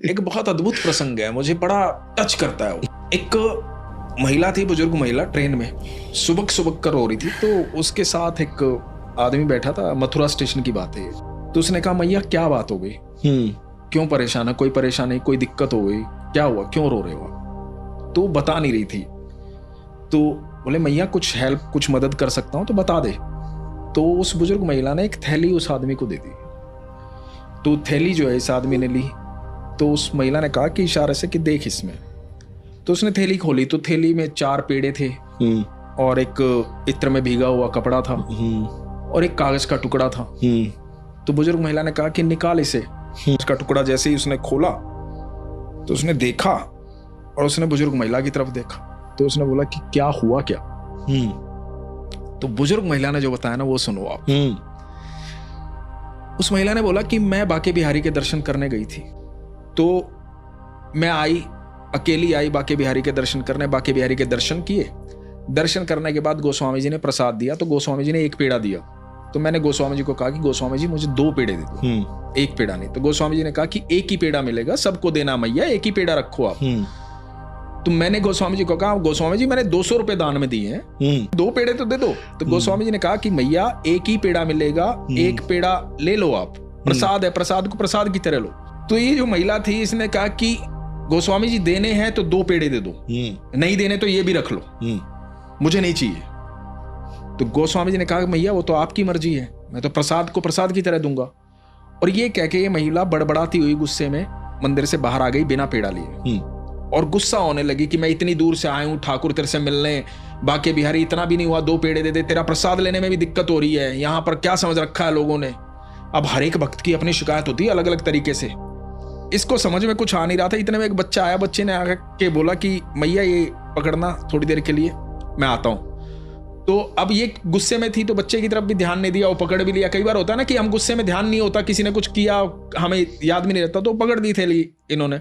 एक बहुत अद्भुत प्रसंग है, मुझे बड़ा टच करता है। एक महिला थी, बुजुर्ग महिला, ट्रेन में सुबक सुबक कर रो रही थी। तो उसके साथ एक आदमी बैठा था, मथुरा स्टेशन की बात है। तो उसने कहा, मैया क्या बात हो गई, क्यों परेशान है, कोई परेशानी, कोई दिक्कत हो गई, क्या हुआ, क्यों रो रहे हो? तो बता नहीं रही थी। तो बोले, मैया कुछ हेल्प, कुछ मदद कर सकता हूं तो बता दे। तो उस बुजुर्ग महिला ने एक थैली उस आदमी को दे दी। तो थैली जो है इस आदमी ने ली। तो उस महिला ने कहा कि इशारे से कि देख इसमें। तो उसने थैली खोली तो थैली में 4 पेड़े थे और एक इत्र में भीगा हुआ कपड़ा था और एक कागज का टुकड़ा था। तो बुजुर्ग महिला ने कहा कि निकाल इसे। उसका टुकड़ा जैसे ही उसने खोला तो उसने देखा और उसने बुजुर्ग महिला की तरफ देखा। तो उसने बोला कि क्या हुआ क्या? तो बुजुर्ग महिला ने जो बताया ना वो सुनो आप। उस महिला ने बोला कि मैं बांके बिहारी के दर्शन करने गई थी। तो मैं आई, अकेली आई बांके बिहारी के दर्शन करने। बांके बिहारी के दर्शन किए। दर्शन करने के बाद गोस्वामी जी ने प्रसाद दिया। तो गोस्वामी जी ने 1 पेड़ा दिया। तो मैंने गोस्वामी जी को कहा कि गोस्वामी जी मुझे 2 पेड़े दे दो, 1 पेड़ा नहीं। तो गोस्वामी जी ने कहा कि 1 ही पेड़ा मिलेगा, सबको देना मैया, 1 ही पेड़ा रखो आप। तो मैंने गोस्वामी जी को कहा, गोस्वामी जी मैंने 200 रुपए दान में दिए हैं, 2 पेड़े तो दे दो। तो गोस्वामी जी ने कहा कि मैया 1 ही पेड़ा मिलेगा, 1 पेड़ा ले लो आप, प्रसाद है, प्रसाद को प्रसाद की तरह लो। तो ये जो महिला थी इसने कहा कि गोस्वामी जी देने हैं तो 2 पेड़े दे दो, नहीं देने तो ये भी रख लो, मुझे नहीं चाहिए। तो गोस्वामी जी ने कहा मैया वो तो आपकी मर्जी है, मैं तो प्रसाद को प्रसाद की तरह दूंगा। और ये कह के ये महिला बड़बड़ाती हुई गुस्से में मंदिर से बाहर आ गई बिना पेड़ा लिए और गुस्सा होने लगी कि मैं इतनी दूर से आया हूं ठाकुर तेरे से मिलने, बांके बिहारी इतना भी नहीं हुआ 2 पेड़े दे दे, तेरा प्रसाद लेने में भी दिक्कत हो रही है, यहाँ पर क्या समझ रखा है लोगों ने। अब हर एक भक्त की अपनी शिकायत होती है अलग अलग तरीके से। इसको समझ में कुछ आ नहीं रहा था। इतने में एक बच्चा आया, बच्चे ने आके बोला कि मैया ये पकड़ना थोड़ी देर के लिए, मैं आता हूं। तो अब ये गुस्से में थी तो बच्चे की तरफ भी ध्यान नहीं दिया, वो पकड़ भी लिया। कई बार होता है ना कि हम गुस्से में ध्यान नहीं होता, किसी ने कुछ किया हमें याद भी नहीं रहता, तो पकड़ दी थैली इन्होंने।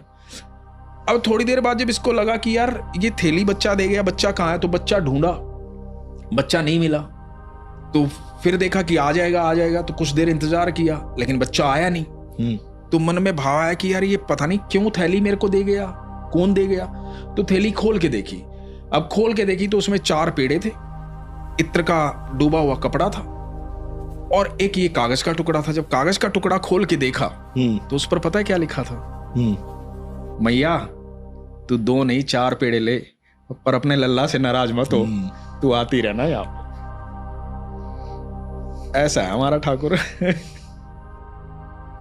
अब थोड़ी देर बाद जब इसको लगा कि यार ये थैली बच्चा दे गया, बच्चा कहाँ है, तो बच्चा ढूंढा, बच्चा नहीं मिला। तो फिर देखा कि आ जाएगा आ जाएगा, तो कुछ देर इंतजार किया लेकिन बच्चा आया नहीं। तो मन में भाव आया कि यार ये पता नहीं क्यों थैली मेरे को दे गया, कौन दे गया। तो थैली खोल के देखी। अब खोल के देखी तो उसमें 4 पेड़े थे, इत्र का डूबा हुआ कपड़ा था और एक ये कागज का टुकड़ा था। जब कागज का टुकड़ा खोल के देखा तो उस पर पता है क्या लिखा था? मैया तू 2 नहीं 4 पेड़े ले, पर अपने लल्ला से नाराज मत हो, तू आती रहना यहाँ। ऐसा है हमारा ठाकुर।